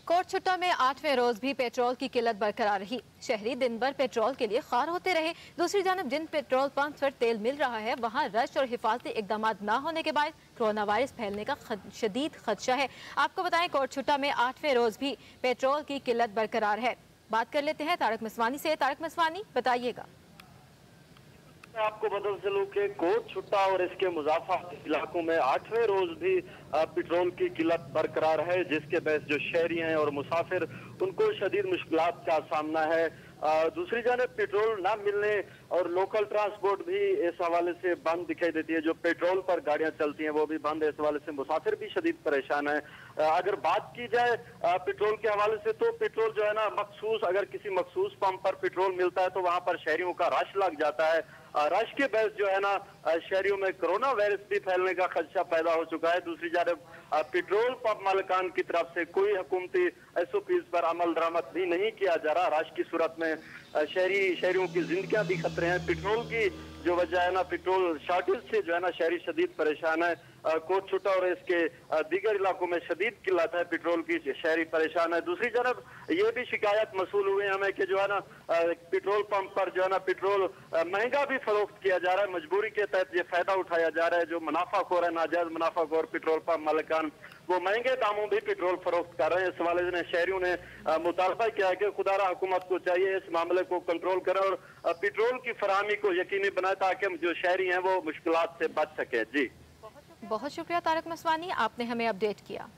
Coat छुट्टा में 8वें रोज भी पेट्रोल की किल्लत बरकरार रही। शहरी दिन भर पेट्रोल के लिए ख्वार होते रहे। दूसरी जानब जिन पेट्रोल पंप पर तेल मिल रहा है वहां रश और हिफाजती इकदाम न होने के बाद कोरोना वायरस फैलने का शदीद खदशा है। आपको बताएं कोट छुट्टा में 8वें रोज भी पेट्रोल की किल्लत बरकरार है। बात कर लेते हैं तारक मसवानी से। तारक मसवानी, बताइएगा। मैं आपको बदल चलूं कि कोट छुट्टा और इसके मुजाफात इलाकों में 8वें रोज भी पेट्रोल की किल्लत बरकरार है, जिसके बहस जो शहरी हैं और मुसाफिर उनको शदीद मुश्किलात का सामना है। दूसरी जानब पेट्रोल ना मिलने और लोकल ट्रांसपोर्ट भी इस हवाले से बंद दिखाई देती है। जो पेट्रोल पर गाड़ियां चलती हैं वो भी बंद है। इस हवाले से मुसाफिर भी शदीद परेशान है। अगर बात की जाए पेट्रोल के हवाले से, तो पेट्रोल जो है ना मखसूस, अगर किसी मखसूस पंप पर पेट्रोल मिलता है तो वहां पर शहरियों का रश लग जाता है। रश के बहस जो है ना शहरियों में कोरोना वायरस भी फैलने का खदशा पैदा हो चुका है। दूसरी जानब पेट्रोल पंप मालिकान की तरफ से कोई हुकूमती SOPs पर अमल दरामद भी नहीं किया जा रहा। रश की सूरत में शहरियों की जिंदगियां भी खतरे हैं। पेट्रोल की जो वजह है ना, पेट्रोल शॉर्टेज से जो है ना शहरी शदीद परेशान है। कोट छुट्टा और इसके दीगर इलाकों में शदीद किल्लत है पेट्रोल की, शहरी परेशान है। दूसरी तरफ ये भी शिकायत मसूल हुए हमें कि जो है ना पेट्रोल पंप पर जो है ना पेट्रोल महंगा भी फरोख्त किया जा रहा है। मजबूरी के तहत ये फायदा उठाया जा रहा है। जो मुनाफाखोर है, नाजायज मुनाफाखोर पेट्रोल पंप मालिकान, वो महंगे दामों भी पेट्रोल फरोख्त कर रहे हैं। इस हवाले से शहरियों ने मुतालबा किया है कि खुदारा हुकूमत को चाहिए इस मामले को कंट्रोल करें और पेट्रोल की फराहमी को यकीनी बनाए ताकि जो शहरी हैं वो मुश्किलात से बच सके। जी, बहुत शुक्रिया तारक मसवानी, आपने हमें अपडेट किया।